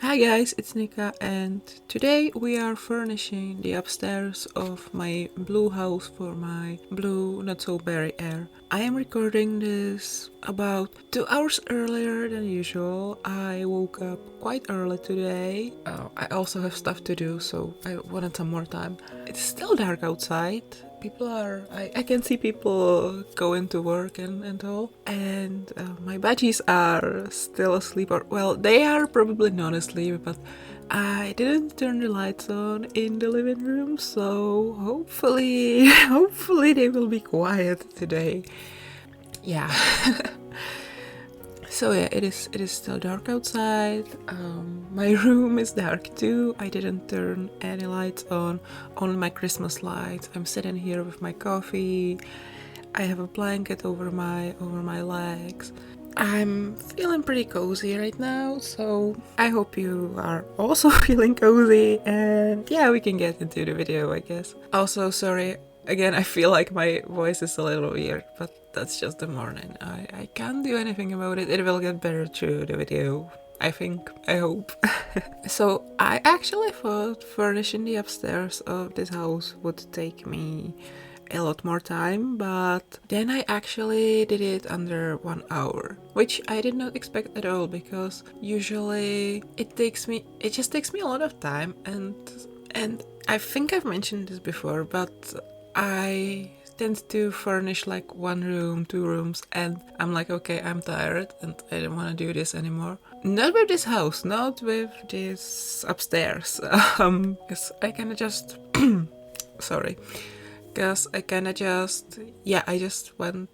Hi guys, it's Nika and today we are furnishing the upstairs of my blue house for my blue not so berry air. I am recording this about 2 hours earlier than usual. I woke up quite early today. I also have stuff to do, so I wanted some more time. It's still dark outside. I can see people going to work and all. And my budgies are still asleep, or well, they are probably not asleep, but I didn't turn the lights on in the living room, so hopefully they will be quiet today. Yeah. So yeah, it is still dark outside. My room is dark too. I didn't turn any lights on, only my Christmas lights. I'm sitting here with my coffee. I have a blanket over my legs. I'm feeling pretty cozy right now, so I hope you are also feeling cozy, and yeah, we can get into the video, I guess. Also, sorry, again, I feel like my voice is a little weird, but that's just the morning. I can't do anything about it. It will get better through the video, I think, I hope. So I actually thought furnishing the upstairs of this house would take me a lot more time, but then I actually did it under 1 hour, which I did not expect at all, because usually it just takes me a lot of time, and I think I've mentioned this before, but I tend to furnish like 1 room, 2 rooms, and I'm like, okay, I'm tired and I don't want to do this anymore. Not with this house, not with this upstairs, because I kind of just sorry, because I kind of just, yeah, I just went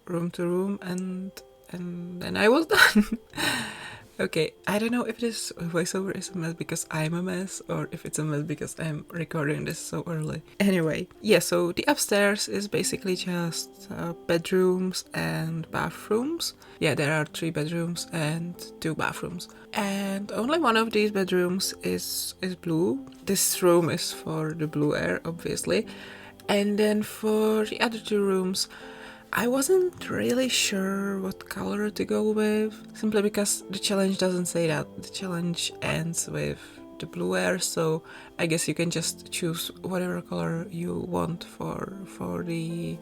room to room and then I was done. Okay, I don't know if this voiceover is a mess because I'm a mess, or if it's a mess because I'm recording this so early. Anyway, yeah, so the upstairs is basically just bedrooms and bathrooms. Yeah, there are 3 bedrooms and 2 bathrooms. And only one of these bedrooms is blue. This room is for the blue air, obviously. And then for the other 2 rooms, I wasn't really sure what color to go with, simply because the challenge doesn't say that. The challenge ends with the blue air, so I guess you can just choose whatever color you want for the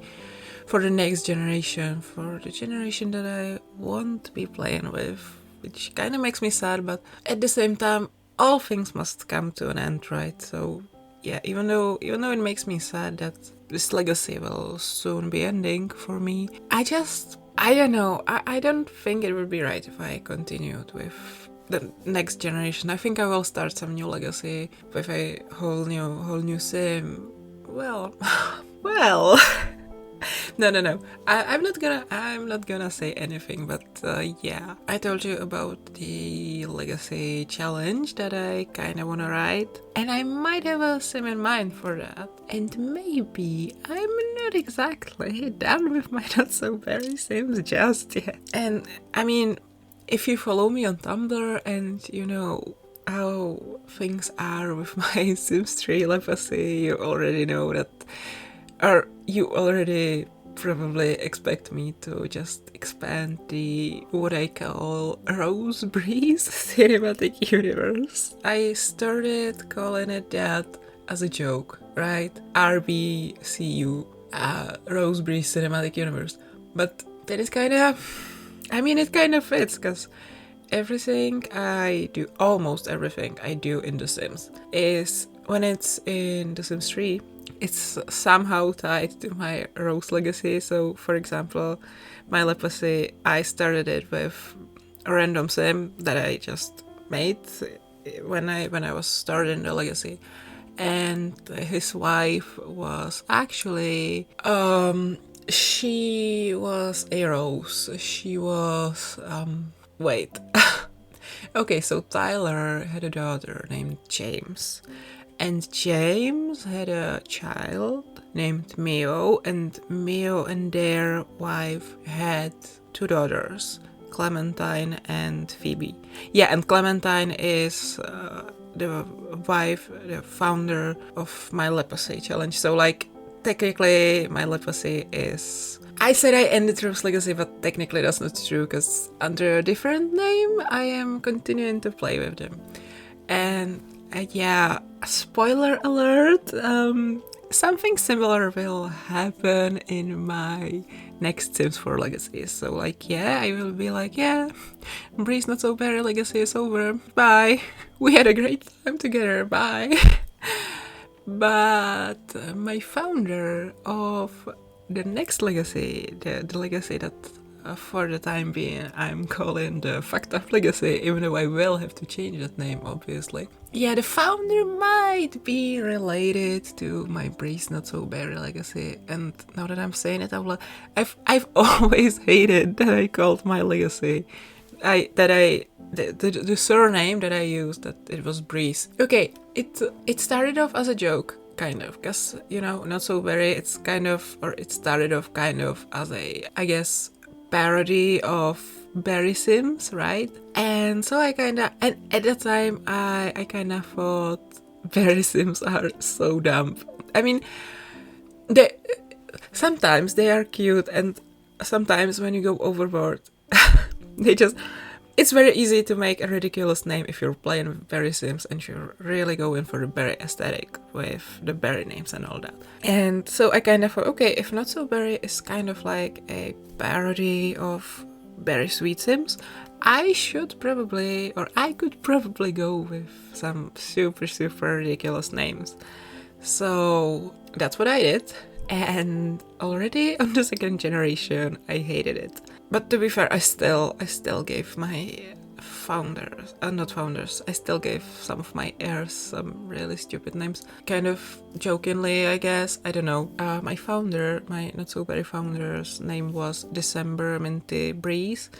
next generation, for the generation that I won't be playing with, which kind of makes me sad, but at the same time, all things must come to an end, right? So yeah, even though it makes me sad that this legacy will soon be ending for me, I don't know, I don't think it would be right if I continued with the next generation. I think I will start some new legacy with a whole new sim. Well, well. No. I'm not gonna say anything, but yeah. I told you about the legacy challenge that I kinda wanna write, and I might have a sim in mind for that. And maybe I'm not exactly done with my not so very sims just yet. And I mean, if you follow me on Tumblr and you know how things are with my Sims 3 legacy, you already know that, or you already probably expect me to just expand the what I call Rose Breeze cinematic universe. I started calling it that as a joke, right? RBCU, Rose Breeze cinematic universe. But that is kind of, I mean, it kind of fits, because almost everything I do in The Sims is, when it's in The Sims 3, it's somehow tied to my Rose legacy. So, for example, my legacy, I started it with a random sim that I just made when I was starting the legacy, and his wife was actually she was a rose. She was wait. Okay, so Tyler had a daughter named James. And James had a child named Mio, and Mio and their wife had 2 daughters, Clementine and Phoebe. Yeah, and Clementine is the wife, the founder of my leprosy challenge. So, like, technically, my leprosy is... I said I ended Rose Legacy, but technically that's not true, because under a different name, I am continuing to play with them. And yeah, spoiler alert, something similar will happen in my next Sims 4 Legacy. So like, yeah, I will be like, yeah, Breeze Not So Berry Legacy is over, bye. We had a great time together, bye. But my founder of the next legacy, the legacy that for the time being I'm calling the Fucked Up Legacy, even though I will have to change that name, obviously. Yeah, the founder might be related to my Breeze Not So Berry Legacy, and now that I'm saying it, I've always hated that I called my legacy. The surname that I used, that it was Breeze. Okay, it started off as a joke, kind of, because, you know, Not So Berry, it started off kind of as a, I guess, parody of Berry Sims, right? And so I kinda, and at the time I kinda thought Berry Sims are so dumb. I mean, sometimes they are cute, and sometimes when you go overboard, it's very easy to make a ridiculous name if you're playing with Berry Sims and you're really going for the berry aesthetic with the berry names and all that. And so I kind of thought, okay, if Not So Berry is kind of like a parody of Berry Sweet Sims, I could probably go with some super, super ridiculous names. So that's what I did. And already on the second generation, I hated it. But to be fair, I still gave my I still gave some of my heirs some really stupid names. Kind of jokingly, I guess. I don't know. My Not So Berry founder's name was December Minty Breeze.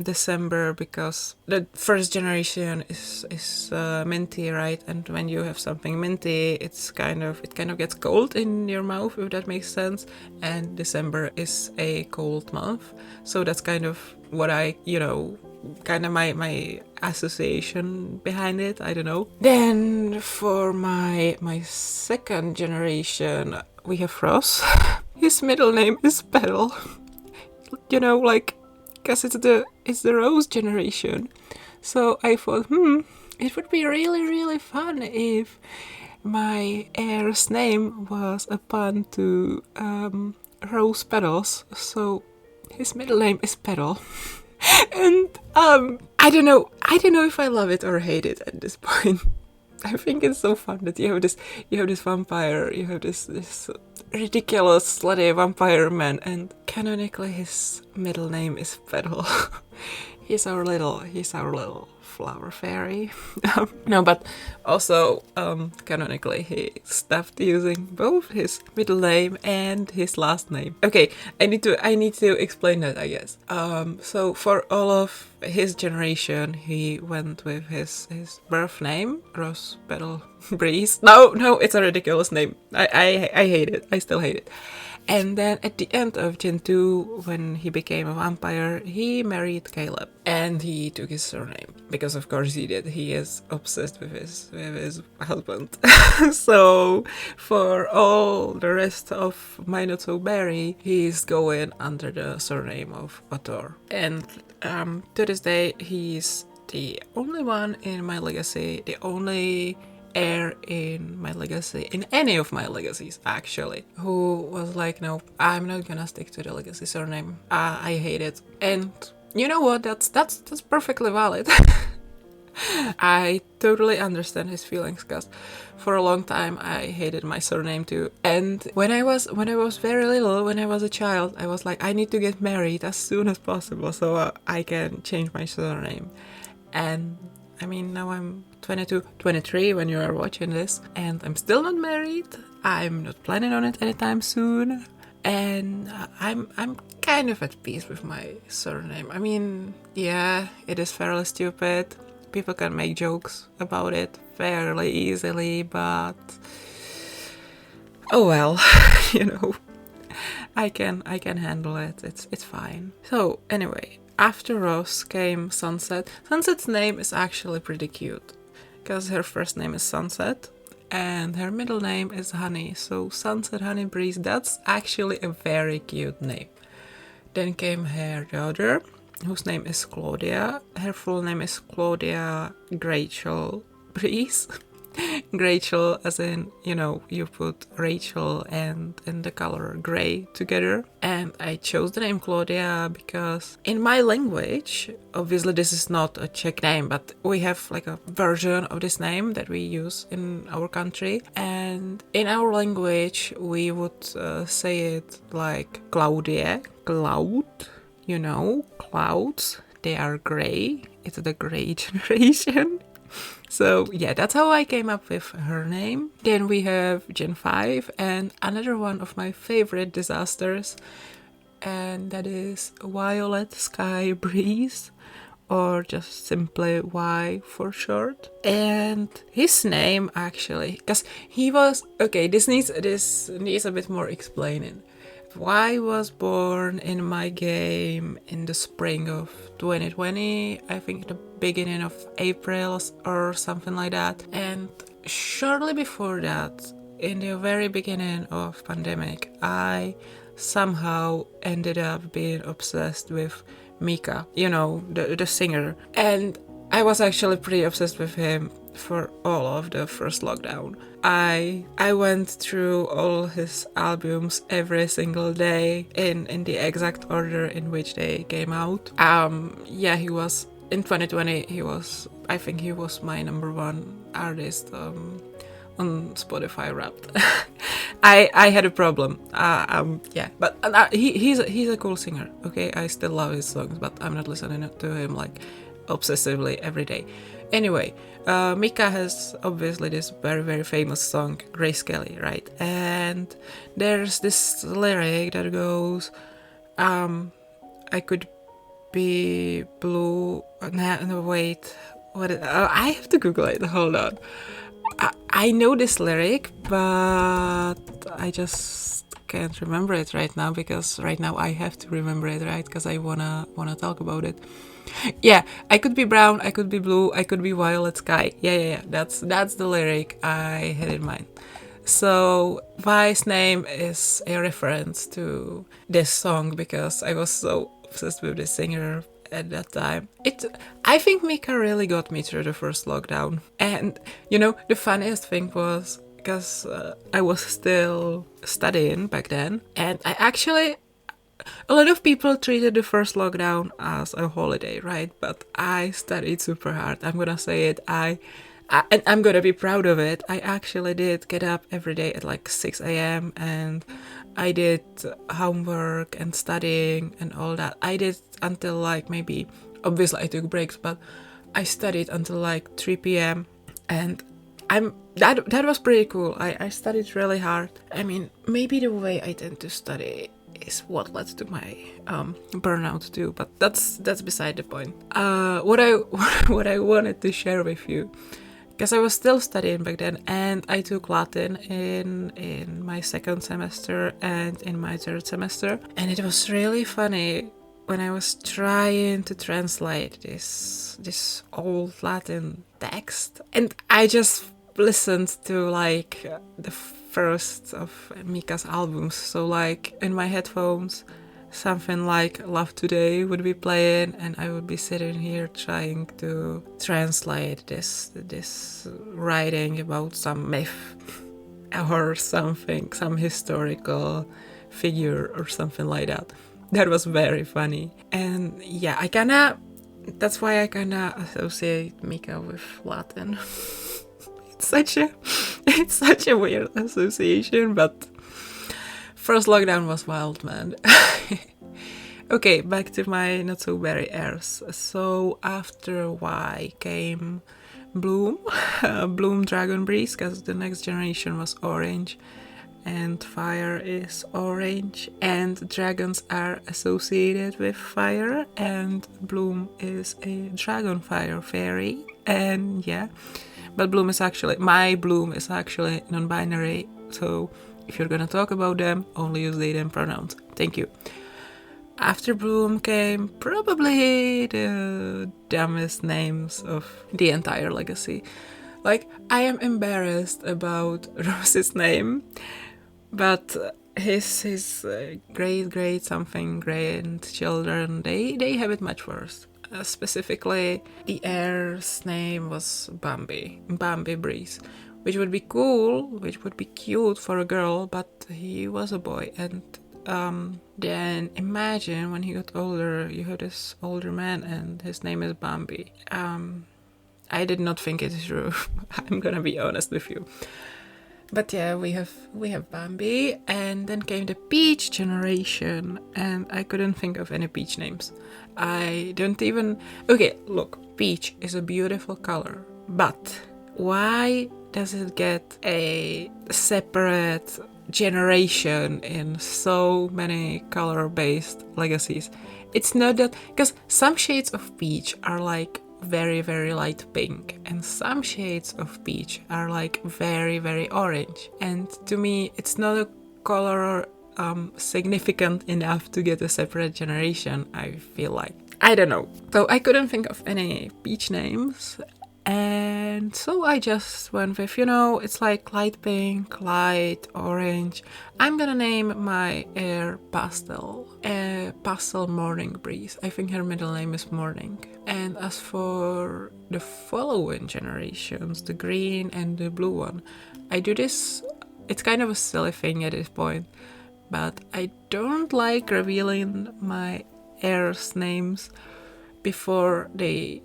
December because the first generation is minty, right? And when you have something minty, it kind of gets cold in your mouth, if that makes sense. And December is a cold month, so that's kind of what I, kind of my association behind it. I don't know. Then for my second generation, we have Ross. His middle name is Petal. Because it's the Rose generation. So I thought, it would be really, really fun if my heir's name was a pun to Rose Petals. So his middle name is Petal. And I don't know if I love it or hate it at this point. I think it's so fun that you have this vampire, you have this ridiculous slutty vampire man, and canonically his middle name is Petal. he's our little flower fairy. No, but also canonically he stopped using both his middle name and his last name. Okay, I need to explain that, I guess. So for all of his generation, he went with his birth name, Rose Petal Breeze. No, it's a ridiculous name. I hate it. I still hate it. And then at the end of Gen 2, when he became a vampire, he married Caleb. And he took his surname. Because of course he did. He is obsessed with his husband. So for all the rest of my Not So Berry, he's going under the surname of Otor. And to this day, he's the only one in my legacy, the only heir in my legacy, in any of my legacies actually, who was like, no, I'm not gonna stick to the legacy surname. I hate it. And you know what? That's perfectly valid. I totally understand his feelings, because for a long time I hated my surname too. And when I was very little, when I was a child, I was like, I need to get married as soon as possible so I can change my surname. And I mean, now I'm 22, 23 when you are watching this, and I'm still not married. I'm not planning on it anytime soon. And I'm kind of at peace with my surname. I mean, yeah, it is fairly stupid. People can make jokes about it fairly easily, but oh well, I can handle it. It's fine. So anyway, after Ross came Sunset. Sunset's name is actually pretty cute, because her first name is Sunset and her middle name is Honey. So Sunset Honey Breeze, that's actually a very cute name. Then came her daughter, whose name is Claudia. Her full name is Claudia Rachel Breeze. Rachel, as in, you put Rachel and the color gray together. And I chose the name Claudia because in my language, obviously this is not a Czech name, but we have like a version of this name that we use in our country. And in our language, we would say it like Claudie, cloud, clouds. They are gray. It's the gray generation. So yeah, that's how I came up with her name. Then we have Gen 5 and another one of my favorite disasters, and that is Violet Sky Breeze, or just simply Y for short. And his name actually, because he was, okay, this needs a bit more explaining. Y was born in my game in the spring of 2020, I think the beginning of April or something like that. And shortly before that, in the very beginning of pandemic, I somehow ended up being obsessed with Mika, the singer. And I was actually pretty obsessed with him for all of the first lockdown. I went through all his albums every single day in the exact order in which they came out. He was in 2020. I think he was my number one artist on Spotify Wrapped. I had a problem. But he's a cool singer. Okay, I still love his songs, but I'm not listening to him like obsessively every day. Anyway, Mika has obviously this very, very famous song, Grace Kelly, right? And there's this lyric that goes, I could be blue. No, wait. I have to Google it. Hold on. I know this lyric, but I just can't remember it right now, because right now I have to remember it, right? Because I wanna talk about it. Yeah, I could be brown, I could be blue, I could be violet sky. Yeah. That's the lyric I had in mind. So Vi's name is a reference to this song because I was so obsessed with this singer at that time. I think Mika really got me through the first lockdown. And the funniest thing was, because I was still studying back then, and a lot of people treated the first lockdown as a holiday, right? But I studied super hard. I'm gonna say it. And I'm gonna be proud of it. I actually did get up every day at like 6 a.m. and I did homework and studying and all that. I did until like maybe, obviously I took breaks, but I studied until like 3 p.m. and that was pretty cool. I studied really hard. I mean, maybe the way I tend to study is what led to my burnout too, but that's beside the point. What I wanted to share with you, because I was still studying back then, and I took Latin in my second semester and in my third semester, and it was really funny when I was trying to translate this old Latin text, and I just listened to like the first of Mika's albums. So like in my headphones, something like Love Today would be playing, and I would be sitting here trying to translate this writing about some myth or something, some historical figure or something like that. That was very funny. And yeah, that's why I kinda associate Mika with Latin. It's such a weird association, but first lockdown was wild, man. Okay, back to my not so berry airs. So after Y came Bloom, Bloom Dragon Breeze, because the next generation was orange, and fire is orange, and dragons are associated with fire, and Bloom is a dragon fire fairy, and yeah. But my Bloom is actually non-binary, so if you're gonna talk about them, only use they them pronouns. Thank you. After Bloom came probably the dumbest names of the entire legacy. Like, I am embarrassed about Rose's name, but his great something grandchildren, they have it much worse. Specifically, the heir's name was Bambi Breeze, which would be cool, which would be cute for a girl, but he was a boy. And then imagine when he got older, you have this older man and his name is Bambi. I did not think it through. I'm gonna be honest with you. But yeah, we have Bambi, and then came the Peach generation, and I couldn't think of any Peach names. I don't even... Okay, look, Peach is a beautiful color, but why does it get a separate generation in so many color-based legacies? It's not that... Because some shades of peach are like very, very light pink, and some shades of peach are like very, very orange. And to me, it's not a color significant enough to get a separate generation, I feel like. I don't know. So I couldn't think of any peach names, and so I just went with, it's like light pink, light orange. I'm gonna name my heir Pastel. Pastel Morning Breeze. I think her middle name is Morning. And as for the following generations, the green and the blue one, I do this, it's kind of a silly thing at this point, but I don't like revealing my heirs' names before they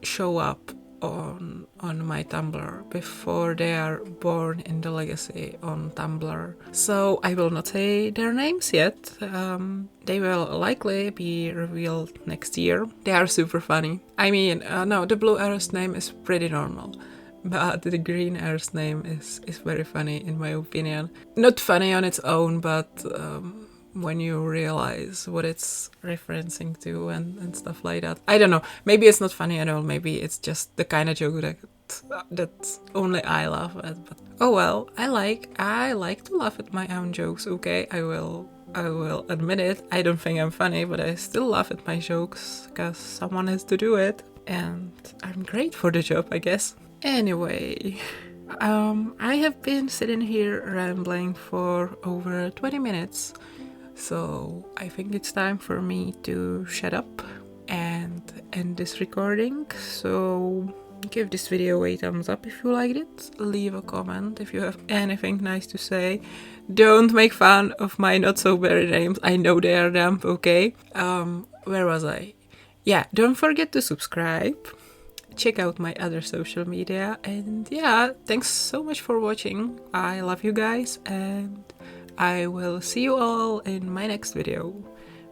show up on my Tumblr, before they are born in the legacy on Tumblr. So I will not say their names yet. They will likely be revealed next year. They are super funny. I mean, no, the blue heir's name is pretty normal, but the green heir's name is very funny in my opinion. Not funny on its own, but when you realize what it's referencing to and stuff like that. I don't know, maybe it's not funny at all, maybe it's just the kind of joke that only I laugh at, but oh well, I like to laugh at my own jokes, okay? I will admit it. I don't think I'm funny, but I still laugh at my jokes because someone has to do it, and I'm great for the job, I guess. Anyway, I have been sitting here rambling for over 20 minutes. So I think it's time for me to shut up and end this recording. So give this video a thumbs up if you liked it. Leave a comment if you have anything nice to say. Don't make fun of my not so very names. I know they are dumb, okay? Where was I? Yeah, don't forget to subscribe. Check out my other social media. And yeah, thanks so much for watching. I love you guys, and I will see you all in my next video.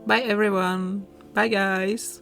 Bye everyone. Bye guys.